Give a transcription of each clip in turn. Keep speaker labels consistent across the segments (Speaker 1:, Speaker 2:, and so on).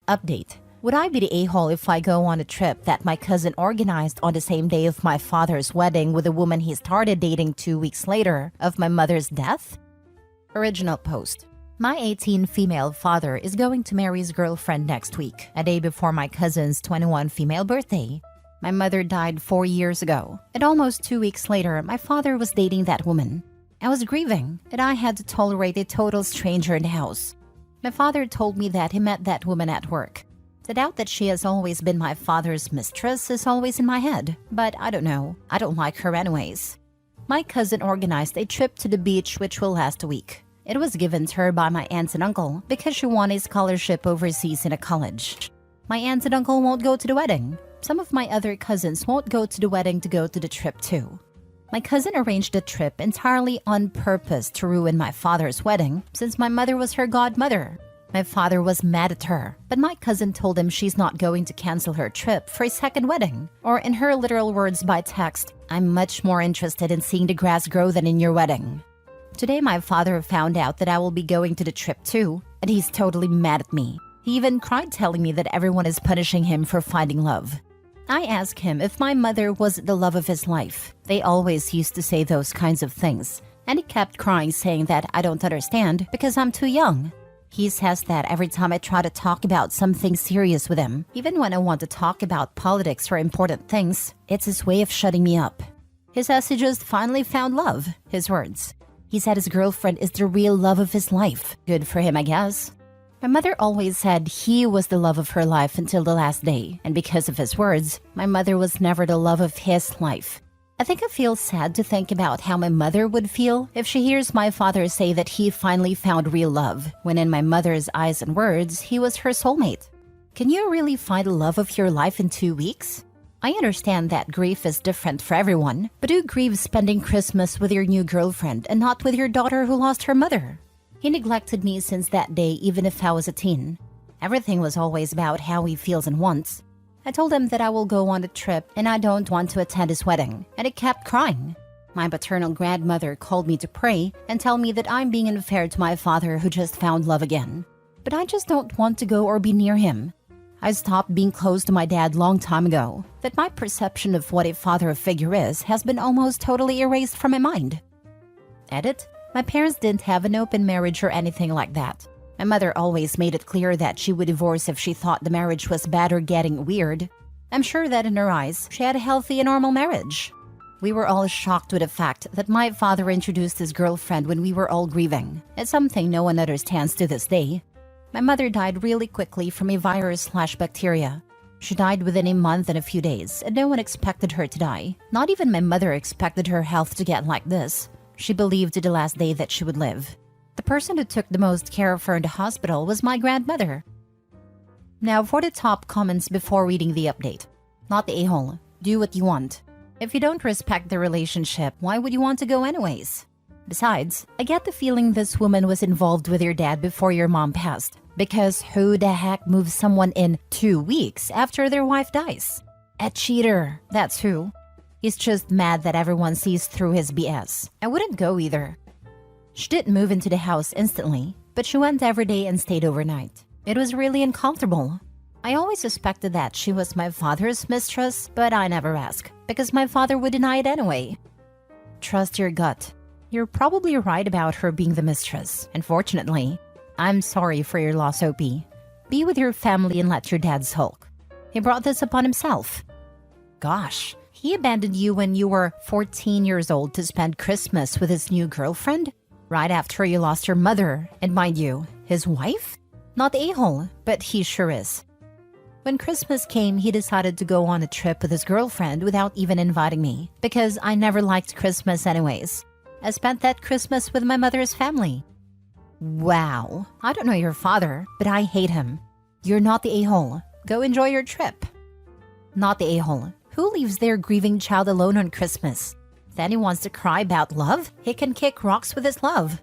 Speaker 1: Update. Would I be the a-hole if I go on a trip that my cousin organized on the same day of my father's wedding with a woman he started dating 2 weeks later of my mother's death? Original post. My 18 female father is going to marry his girlfriend next week, a day before my cousin's 21 female birthday. My mother died 4 years ago, and almost 2 weeks later, my father was dating that woman. I was grieving, and I had to tolerate a total stranger in the house. My father told me that he met that woman at work. The doubt that she has always been my father's mistress is always in my head, but I don't know. I don't like her anyways. My cousin organized a trip to the beach which will last a week. It was given to her by my aunt and uncle because she won a scholarship overseas in a college. My aunt and uncle won't go to the wedding. Some of my other cousins won't go to the wedding to go to the trip too. My cousin arranged the trip entirely on purpose to ruin my father's wedding since my mother was her godmother. My father was mad at her, but my cousin told him she's not going to cancel her trip for a second wedding. Or in her literal words by text, "I'm much more interested in seeing the grass grow than in your wedding." Today my father found out that I will be going to the trip too, and he's totally mad at me. He even cried telling me that everyone is punishing him for finding love. I asked him if my mother was the love of his life. They always used to say those kinds of things, and he kept crying saying that I don't understand because I'm too young. He says that every time I try to talk about something serious with him, even when I want to talk about politics or important things, it's his way of shutting me up. He says he just finally found love, his words. He said his girlfriend is the real love of his life. Good for him, I guess. My mother always said he was the love of her life until the last day, and because of his words, my mother was never the love of his life. I think I feel sad to think about how my mother would feel if she hears my father say that he finally found real love, when in my mother's eyes and words, he was her soulmate. Can you really find the love of your life in 2 weeks? I understand that grief is different for everyone, but who grieves spending Christmas with your new girlfriend and not with your daughter who lost her mother? He neglected me since that day even if I was a teen. Everything was always about how he feels and wants. I told him that I will go on the trip and I don't want to attend his wedding, and he kept crying. My paternal grandmother called me to pray and tell me that I'm being unfair to my father who just found love again. But I just don't want to go or be near him. I stopped being close to my dad long time ago, that my perception of what a father figure is has been almost totally erased from my mind. Edit. My parents didn't have an open marriage or anything like that. My mother always made it clear that she would divorce if she thought the marriage was bad or getting weird. I'm sure that in her eyes, she had a healthy and normal marriage. We were all shocked with the fact that my father introduced his girlfriend when we were all grieving. It's something no one understands to this day. My mother died really quickly from a virus/bacteria. She died within a month and a few days, and no one expected her to die. Not even my mother expected her health to get like this. She believed to the last day that she would live. The person who took the most care of her in the hospital was my grandmother. Now for the top comments before reading the update. Not the a-hole. Do what you want. If you don't respect the relationship, why would you want to go anyways? Besides, I get the feeling this woman was involved with your dad before your mom passed. Because who the heck moves someone in 2 weeks after their wife dies? A cheater, that's who. He's just mad that everyone sees through his BS. I wouldn't go either. She didn't move into the house instantly, but she went every day and stayed overnight. It was really uncomfortable. I always suspected that she was my father's mistress, but I never asked, because my father would deny it anyway. Trust your gut. You're probably right about her being the mistress. Unfortunately, I'm sorry for your loss, OP. Be with your family and let your dad sulk. He brought this upon himself. Gosh, he abandoned you when you were 14 years old to spend Christmas with his new girlfriend? Right after you lost your mother, and mind you, his wife? Not the a-hole, but he sure is. When Christmas came, he decided to go on a trip with his girlfriend without even inviting me, because I never liked Christmas anyways. I spent that Christmas with my mother's family. Wow, I don't know your father, but I hate him. You're not the a-hole. Go enjoy your trip. Not the a-hole. Who leaves their grieving child alone on Christmas? Then he wants to cry about love, he can kick rocks with his love.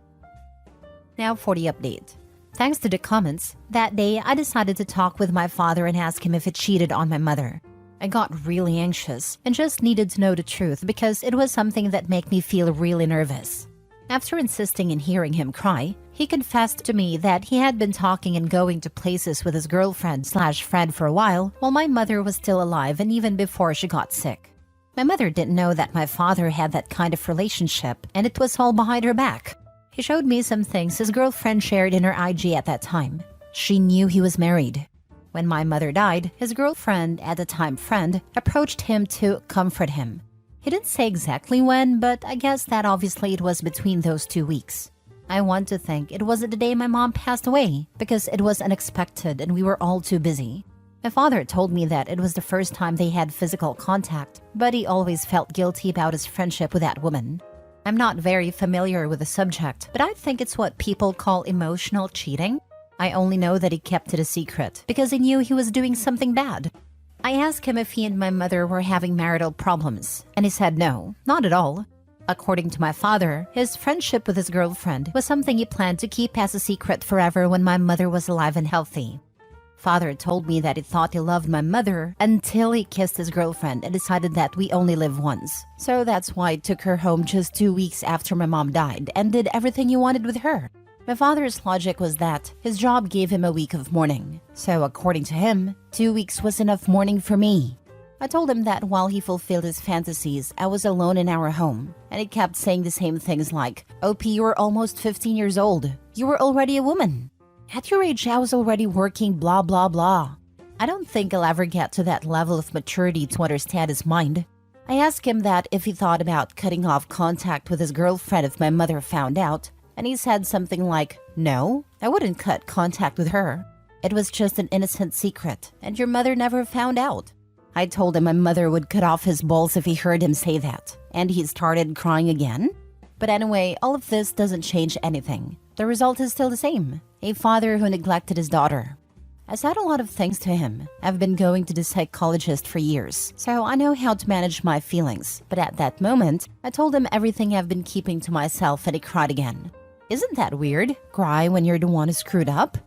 Speaker 1: Now for the update. Thanks to the comments, that day I decided to talk with my father and ask him if he cheated on my mother. I got really anxious and just needed to know the truth because it was something that made me feel really nervous. After insisting in hearing him cry, He confessed to me that he had been talking and going to places with his girlfriend/friend for a while my mother was still alive and even before she got sick. My mother didn't know that my father had that kind of relationship, and it was all behind her back. He showed me some things his girlfriend shared in her IG at that time. She knew he was married. When my mother died, his girlfriend, at the time friend, approached him to comfort him. He didn't say exactly when, but I guess that obviously it was between those 2 weeks. I want to think it wasn't the day my mom passed away, because it was unexpected and we were all too busy. My father told me that it was the first time they had physical contact, but he always felt guilty about his friendship with that woman. I'm not very familiar with the subject, but I think it's what people call emotional cheating. I only know that he kept it a secret because he knew he was doing something bad. I asked him if he and my mother were having marital problems, and he said no, not at all. According to my father, his friendship with his girlfriend was something he planned to keep as a secret forever when my mother was alive and healthy. Father told me that he thought he loved my mother until he kissed his girlfriend and decided that we only live once. So that's why he took her home just 2 weeks after my mom died and did everything he wanted with her. My father's logic was that his job gave him a week of mourning. So according to him, 2 weeks was enough mourning for me. I told him that while he fulfilled his fantasies, I was alone in our home. And he kept saying the same things like, "OP, you were almost 15 years old. You were already a woman. At your age, I was already working, blah, blah, blah." I don't think I'll ever get to that level of maturity to understand his mind. I asked him that if he thought about cutting off contact with his girlfriend if my mother found out, and he said something like, "No, I wouldn't cut contact with her. It was just an innocent secret, and your mother never found out." I told him my mother would cut off his balls if he heard him say that, and he started crying again. But anyway, all of this doesn't change anything. The result is still the same. A father who neglected his daughter. I said a lot of things to him. I've been going to the psychologist for years, so I know how to manage my feelings. But at that moment, I told him everything I've been keeping to myself and he cried again. Isn't that weird? Cry when you're the one who screwed up?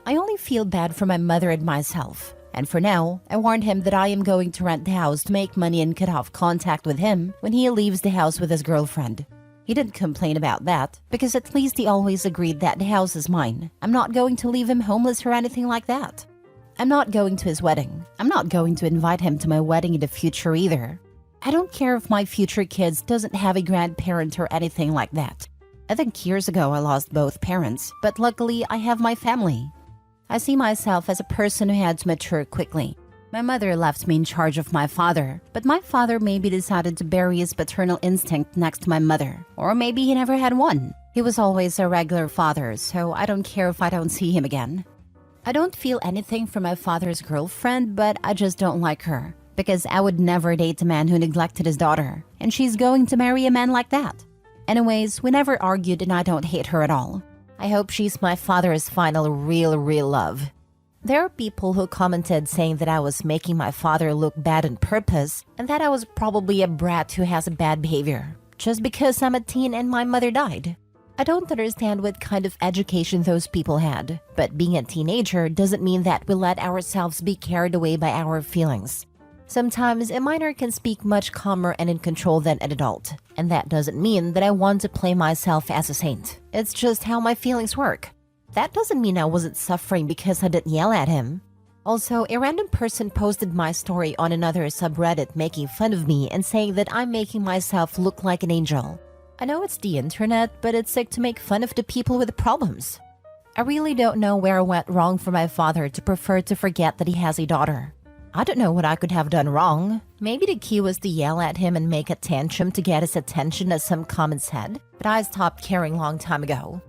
Speaker 1: I only feel bad for my mother and myself. And for now, I warned him that I am going to rent the house to make money and cut off contact with him when he leaves the house with his girlfriend. He didn't complain about that, because at least he always agreed that the house is mine. I'm not going to leave him homeless or anything like that. I'm not going to his wedding. I'm not going to invite him to my wedding in the future either. I don't care if my future kids doesn't have a grandparent or anything like that. I think years ago I lost both parents, but luckily I have my family. I see myself as a person who had to mature quickly. My mother left me in charge of my father, but my father maybe decided to bury his paternal instinct next to my mother. Or maybe he never had one. He was always a regular father, so I don't care if I don't see him again. I don't feel anything for my father's girlfriend, but I just don't like her. Because I would never date a man who neglected his daughter, and she's going to marry a man like that. Anyways, we never argued and I don't hate her at all. I hope she's my father's final real love. There are people who commented saying that I was making my father look bad on purpose and that I was probably a brat who has a bad behavior, just because I'm a teen and my mother died. I don't understand what kind of education those people had, but being a teenager doesn't mean that we let ourselves be carried away by our feelings. Sometimes a minor can speak much calmer and in control than an adult, and that doesn't mean that I want to play myself as a saint. It's just how my feelings work. That doesn't mean I wasn't suffering because I didn't yell at him. Also, a random person posted my story on another subreddit making fun of me and saying that I'm making myself look like an angel. I know it's the internet, but it's sick to make fun of the people with the problems. I really don't know where I went wrong for my father to prefer to forget that he has a daughter. I don't know what I could have done wrong. Maybe the key was to yell at him and make a tantrum to get his attention, as some comments said, but I stopped caring long time ago.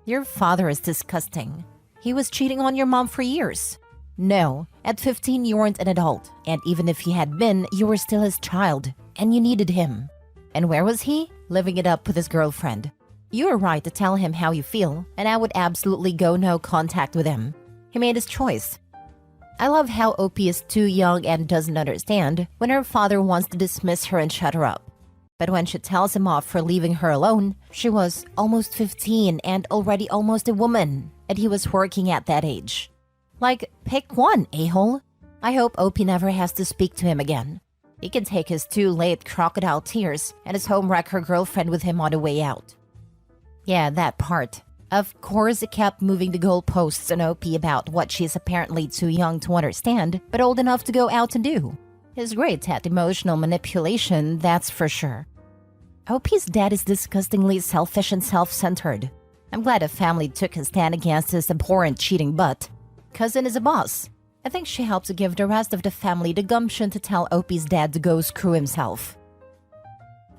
Speaker 1: Your father is disgusting. He was cheating on your mom for years. No, at 15 you weren't an adult, and even if he had been, you were still his child, and you needed him. And where was he? Living it up with his girlfriend. You were right to tell him how you feel, and I would absolutely go no contact with him. He made his choice. I love how OP is too young and doesn't understand when her father wants to dismiss her and shut her up. But when she tells him off for leaving her alone, she was almost 15 and already almost a woman, and he was working at that age. Like, pick one, a-hole. I hope OP never has to speak to him again. He can take his too late crocodile tears and his homewrecker girlfriend with him on the way out. Yeah, that part. Of course, it kept moving the goalposts on OP about what she's apparently too young to understand, but old enough to go out and do. He's great at emotional manipulation, that's for sure. OP's dad is disgustingly selfish and self-centered. I'm glad a family took a stand against his abhorrent cheating butt. Cousin is a boss. I think she helped to give the rest of the family the gumption to tell OP's dad to go screw himself.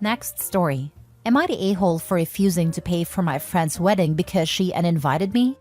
Speaker 1: Next story. Am I the a-hole for refusing to pay for my friend's wedding because she uninvited me?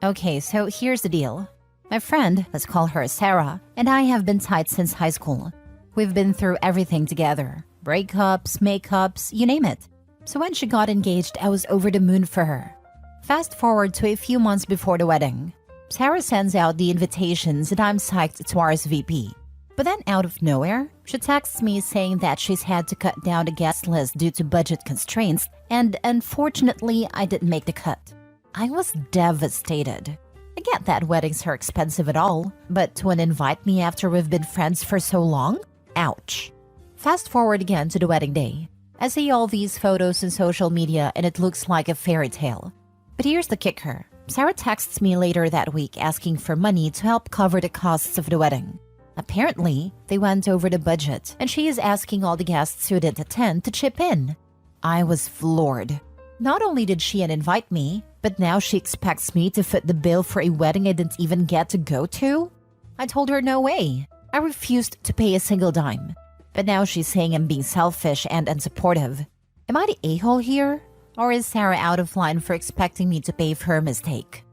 Speaker 1: Okay, so here's the deal. My friend, let's call her Sarah, and I have been tight since high school. We've been through everything together. Breakups, makeups, you name it. So when she got engaged, I was over the moon for her. Fast forward to a few months before the wedding. Sarah sends out the invitations and I'm psyched to RSVP. But then out of nowhere, she texts me saying that she's had to cut down the guest list due to budget constraints, and unfortunately, I didn't make the cut. I was devastated. I get that weddings are expensive at all, but to uninvite me after we've been friends for so long? Ouch. Fast forward again to the wedding day. I see all these photos in social media and it looks like a fairy tale. But here's the kicker. Sarah texts me later that week asking for money to help cover the costs of the wedding. Apparently, they went over the budget, and she is asking all the guests who didn't attend to chip in. I was floored. Not only did she uninvite me, but now she expects me to foot the bill for a wedding I didn't even get to go to? I told her no way. I refused to pay a single dime. But now she's saying I'm being selfish and unsupportive. Am I the a-hole here? Or is Sarah out of line for expecting me to pay for her mistake?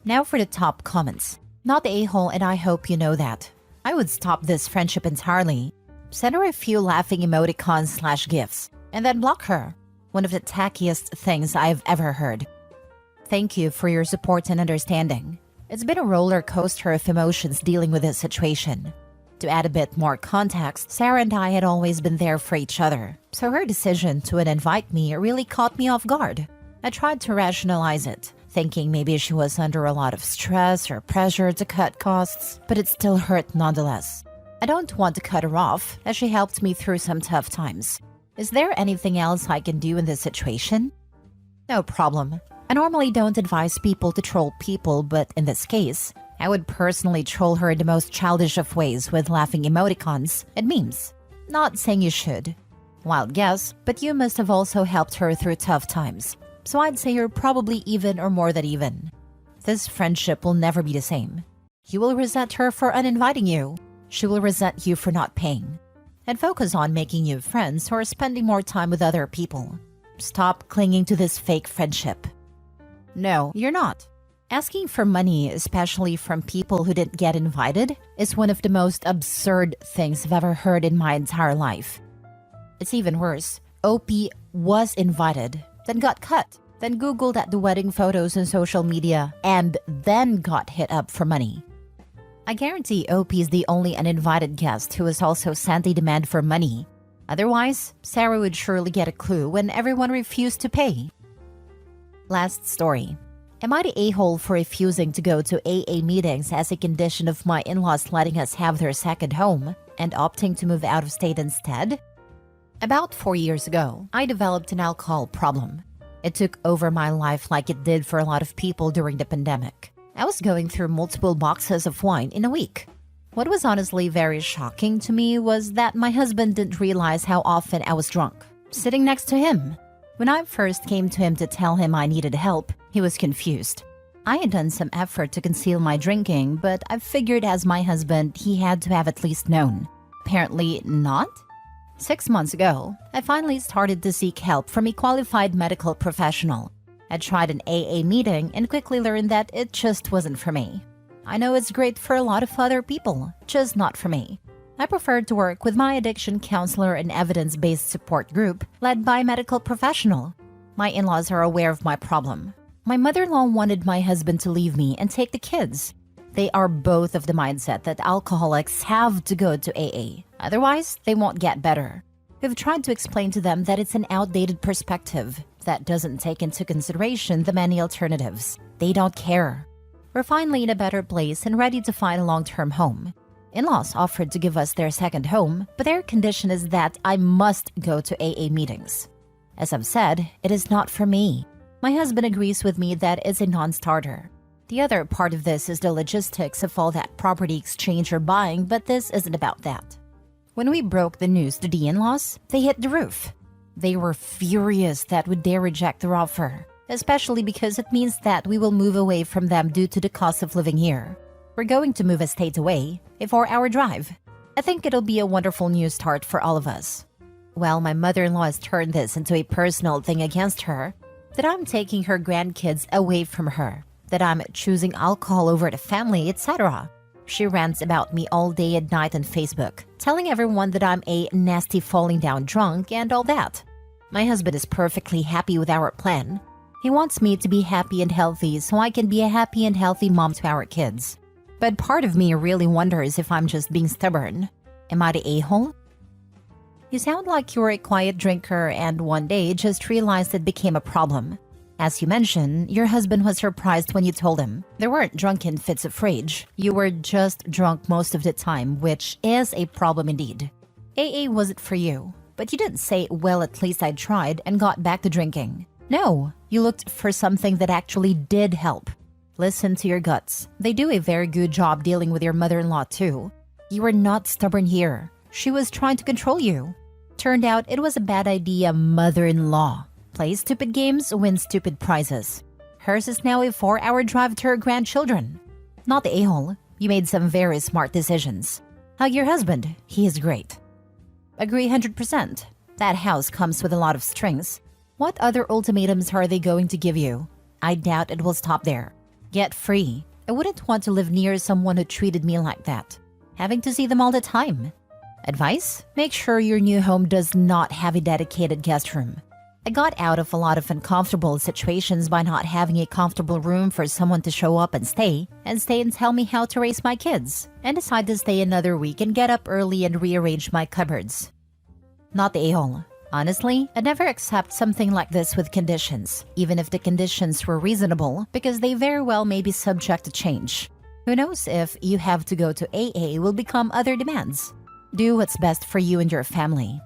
Speaker 1: Now for the top comments. Not the a-hole, and I hope you know that. I would stop this friendship entirely. Send her a few laughing emoticons/gifs, and then block her. One of the tackiest things I've ever heard. Thank you for your support and understanding. It's been a roller coaster of emotions dealing with this situation. To add a bit more context, Sarah and I had always been there for each other, so her decision to uninvite me really caught me off guard. I tried to rationalize it, thinking maybe she was under a lot of stress or pressure to cut costs, but it still hurt nonetheless. I don't want to cut her off, as she helped me through some tough times. Is there anything else I can do in this situation? No problem. I normally don't advise people to troll people, but in this case, I would personally troll her in the most childish of ways with laughing emoticons and memes. Not saying you should. Wild guess, but you must have also helped her through tough times. So I'd say you're probably even or more than even. This friendship will never be the same. You will resent her for uninviting you. She will resent you for not paying. And focus on making new friends or spending more time with other people. Stop clinging to this fake friendship. No, you're not. Asking for money, especially from people who didn't get invited, is one of the most absurd things I've ever heard in my entire life. It's even worse. OP was invited, then got cut, then Googled at the wedding photos on social media, and then got hit up for money. I guarantee OP is the only uninvited guest who has also sent a demand for money. Otherwise, Sarah would surely get a clue when everyone refused to pay. Last story. Am I the a-hole for refusing to go to AA meetings as a condition of my in-laws letting us have their second home and opting to move out of state instead? About 4 years ago, I developed an alcohol problem. It took over my life like it did for a lot of people during the pandemic. I was going through multiple boxes of wine in a week. What was honestly very shocking to me was that my husband didn't realize how often I was drunk, sitting next to him. When I first came to him to tell him I needed help, he was confused. I had done some effort to conceal my drinking, but I figured as my husband, he had to have at least known. Apparently not. 6 months ago, I finally started to seek help from a qualified medical professional. I tried an AA meeting and quickly learned that it just wasn't for me. I know it's great for a lot of other people, just not for me. I preferred to work with my addiction counselor and evidence-based support group led by a medical professional. My in-laws are aware of my problem. My mother-in-law wanted my husband to leave me and take the kids. They are both of the mindset that alcoholics have to go to AA. Otherwise, they won't get better. We've tried to explain to them that it's an outdated perspective that doesn't take into consideration the many alternatives. They don't care. We're finally in a better place and ready to find a long-term home. In-laws offered to give us their second home, but their condition is that I must go to AA meetings. As I've said, it is not for me. My husband agrees with me that it's a non-starter. The other part of this is the logistics of all that property exchange or buying, but this isn't about that. When we broke the news to the in-laws, they hit the roof. They were furious that we dare reject their offer, especially because it means that we will move away from them due to the cost of living here. We're going to move a state away, a 4-hour drive. I think it'll be a wonderful new start for all of us. Well, my mother-in-law has turned this into a personal thing against her, that I'm taking her grandkids away from her, that I'm choosing alcohol over the family, etc. She rants about me all day and night on Facebook, telling everyone that I'm a nasty falling down drunk and all that. My husband is perfectly happy with our plan. He wants me to be happy and healthy so I can be a happy and healthy mom to our kids. But part of me really wonders if I'm just being stubborn. Am I the a-hole? You sound like you're a quiet drinker and one day just realized it became a problem. As you mentioned, your husband was surprised when you told him. There weren't drunken fits of rage. You were just drunk most of the time, which is a problem indeed. AA wasn't for you, but you didn't say, well, at least I tried and got back to drinking. No, you looked for something that actually did help. Listen to your guts. They do a very good job dealing with your mother-in-law too. You were not stubborn here. She was trying to control you. Turned out it was a bad idea, mother-in-law. Play stupid games, win stupid prizes. Hers is now a 4-hour drive to her grandchildren. Not the a-hole. You made some very smart decisions. Hug your husband. He is great. Agree 100%. That house comes with a lot of strings. What other ultimatums are they going to give you? I doubt it will stop there. Get free. I wouldn't want to live near someone who treated me like that. Having to see them all the time. Advice? Make sure your new home does not have a dedicated guest room. I got out of a lot of uncomfortable situations by not having a comfortable room for someone to show up and stay and tell me how to raise my kids, and decide to stay another week and get up early and rearrange my cupboards. Not the a-hole. Honestly, I'd never accept something like this with conditions, even if the conditions were reasonable, because they very well may be subject to change. Who knows if you have to go to AA will become other demands. Do what's best for you and your family.